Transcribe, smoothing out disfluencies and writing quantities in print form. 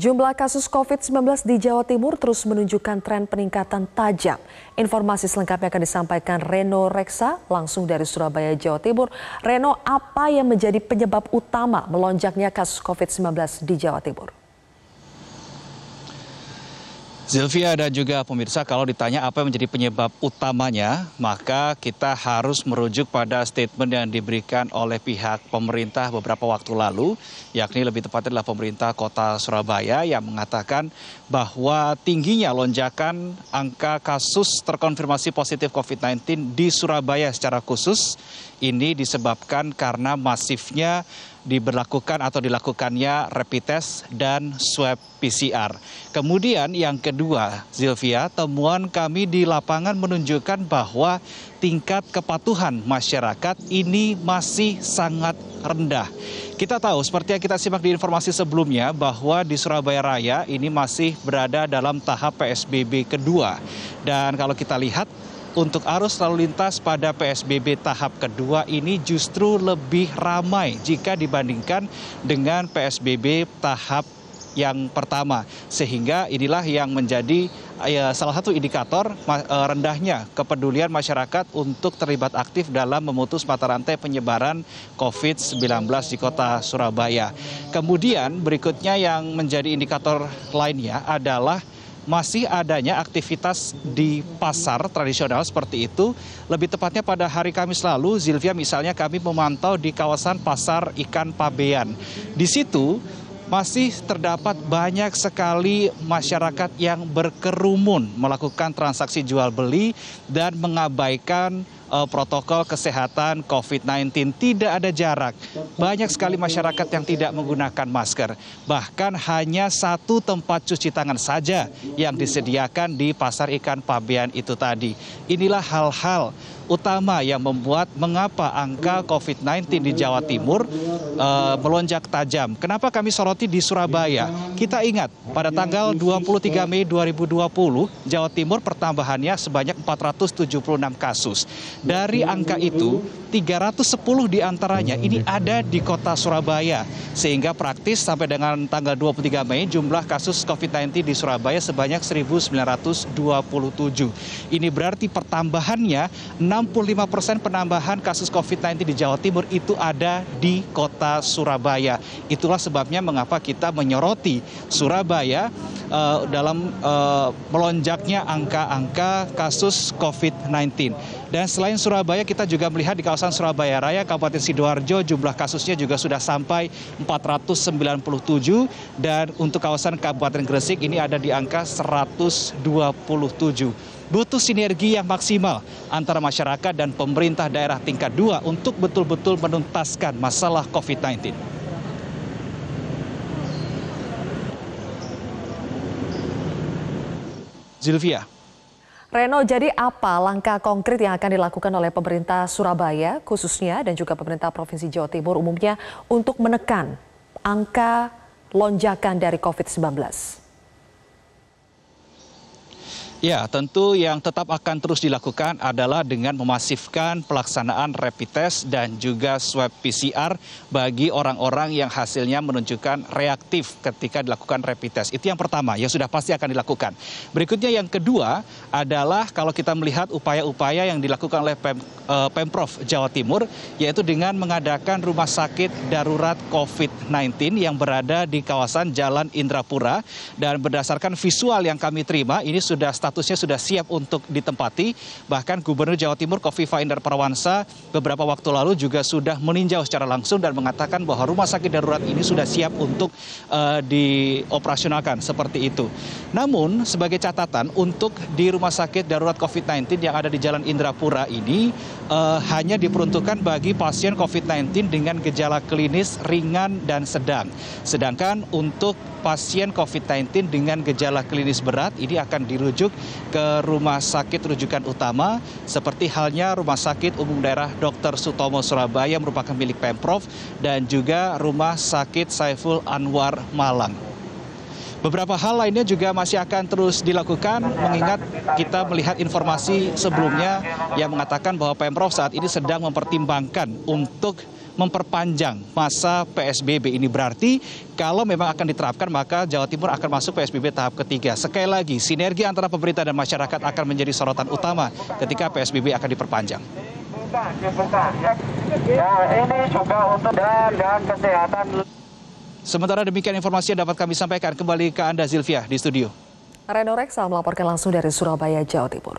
Jumlah kasus COVID-19 di Jawa Timur terus menunjukkan tren peningkatan tajam. Informasi selengkapnya akan disampaikan Reno Reksa langsung dari Surabaya, Jawa Timur. Reno, apa yang menjadi penyebab utama melonjaknya kasus COVID-19 di Jawa Timur? Zilvia dan juga pemirsa, kalau ditanya apa yang menjadi penyebab utamanya, maka kita harus merujuk pada statement yang diberikan oleh pihak pemerintah beberapa waktu lalu, yakni lebih tepatnya adalah pemerintah kota Surabaya yang mengatakan bahwa tingginya lonjakan angka kasus terkonfirmasi positif COVID-19 di Surabaya secara khusus ini disebabkan karena masifnya dilakukannya rapid test dan swab PCR. Kemudian yang kedua, Zilvia, temuan kami di lapangan menunjukkan bahwa tingkat kepatuhan masyarakat ini masih sangat rendah. Kita tahu seperti yang kita simak di informasi sebelumnya bahwa di Surabaya Raya ini masih berada dalam tahap PSBB kedua. Dan kalau kita lihat untuk arus lalu lintas pada PSBB tahap kedua ini justru lebih ramai jika dibandingkan dengan PSBB tahap yang pertama. Sehingga inilah yang menjadi salah satu indikator rendahnya kepedulian masyarakat untuk terlibat aktif dalam memutus mata rantai penyebaran COVID-19 di kota Surabaya. Kemudian berikutnya yang menjadi indikator lainnya adalah masih adanya aktivitas di pasar tradisional seperti itu. Lebih tepatnya pada hari Kamis lalu, Zilvia, misalnya kami memantau di kawasan pasar ikan Pabean. Di situ masih terdapat banyak sekali masyarakat yang berkerumun melakukan transaksi jual beli dan mengabaikan protokol kesehatan COVID-19. Tidak ada jarak. Banyak sekali masyarakat yang tidak menggunakan masker. Bahkan hanya satu tempat cuci tangan saja yang disediakan di pasar ikan Pabean itu tadi. Inilah hal-hal utama yang membuat mengapa angka COVID-19 di Jawa Timur melonjak tajam. Kenapa kami soroti di Surabaya? Kita ingat pada tanggal 23 Mei 2020, Jawa Timur pertambahannya sebanyak 476 kasus. Dari angka itu, 310 diantaranya ini ada di kota Surabaya. Sehingga praktis sampai dengan tanggal 23 Mei jumlah kasus COVID-19 di Surabaya sebanyak 1.927. Ini berarti pertambahannya 65% penambahan kasus COVID-19 di Jawa Timur itu ada di kota Surabaya. Itulah sebabnya mengapa kita menyoroti Surabaya dalam melonjaknya angka-angka kasus COVID-19. Dan selain Surabaya, kita juga melihat di kawasan Surabaya Raya, Kabupaten Sidoarjo, jumlah kasusnya juga sudah sampai 497. Dan untuk kawasan Kabupaten Gresik ini ada di angka 127. Butuh sinergi yang maksimal antara masyarakat dan pemerintah daerah tingkat 2 untuk betul-betul menuntaskan masalah COVID-19. Zilvia. Reno, jadi apa langkah konkret yang akan dilakukan oleh pemerintah Surabaya khususnya dan juga pemerintah Provinsi Jawa Timur umumnya untuk menekan angka lonjakan dari COVID-19? Ya, tentu yang tetap akan terus dilakukan adalah dengan memasifkan pelaksanaan rapid test dan juga swab PCR bagi orang-orang yang hasilnya menunjukkan reaktif ketika dilakukan rapid test. Itu yang pertama, yang sudah pasti akan dilakukan. Berikutnya yang kedua adalah kalau kita melihat upaya-upaya yang dilakukan oleh Pemprov Jawa Timur, yaitu dengan mengadakan rumah sakit darurat COVID-19 yang berada di kawasan Jalan Indrapura. Dan berdasarkan visual yang kami terima, ini statusnya sudah siap untuk ditempati. Bahkan Gubernur Jawa Timur Kofifa Indar Parawansa beberapa waktu lalu juga sudah meninjau secara langsung dan mengatakan bahwa rumah sakit darurat ini sudah siap untuk dioperasionalkan seperti itu. Namun sebagai catatan untuk di rumah sakit darurat COVID-19 yang ada di Jalan Indrapura ini hanya diperuntukkan bagi pasien COVID-19 dengan gejala klinis ringan dan sedang. Sedangkan untuk pasien COVID-19 dengan gejala klinis berat ini akan dirujuk ke rumah sakit rujukan utama seperti halnya Rumah Sakit Umum Daerah Dr. Sutomo Surabaya merupakan milik Pemprov dan juga Rumah Sakit Saiful Anwar Malang. Beberapa hal lainnya juga masih akan terus dilakukan mengingat kita melihat informasi sebelumnya yang mengatakan bahwa Pemprov saat ini sedang mempertimbangkan untuk memperpanjang masa PSBB. Ini berarti kalau memang akan diterapkan maka Jawa Timur akan masuk PSBB tahap ketiga. Sekali lagi, sinergi antara pemerintah dan masyarakat akan menjadi sorotan utama ketika PSBB akan diperpanjang. Ya, ini juga untuk dan kesehatan. Sementara demikian informasi yang dapat kami sampaikan. Kembali ke Anda Zilvia di studio. Reno Reksa melaporkan langsung dari Surabaya, Jawa Timur.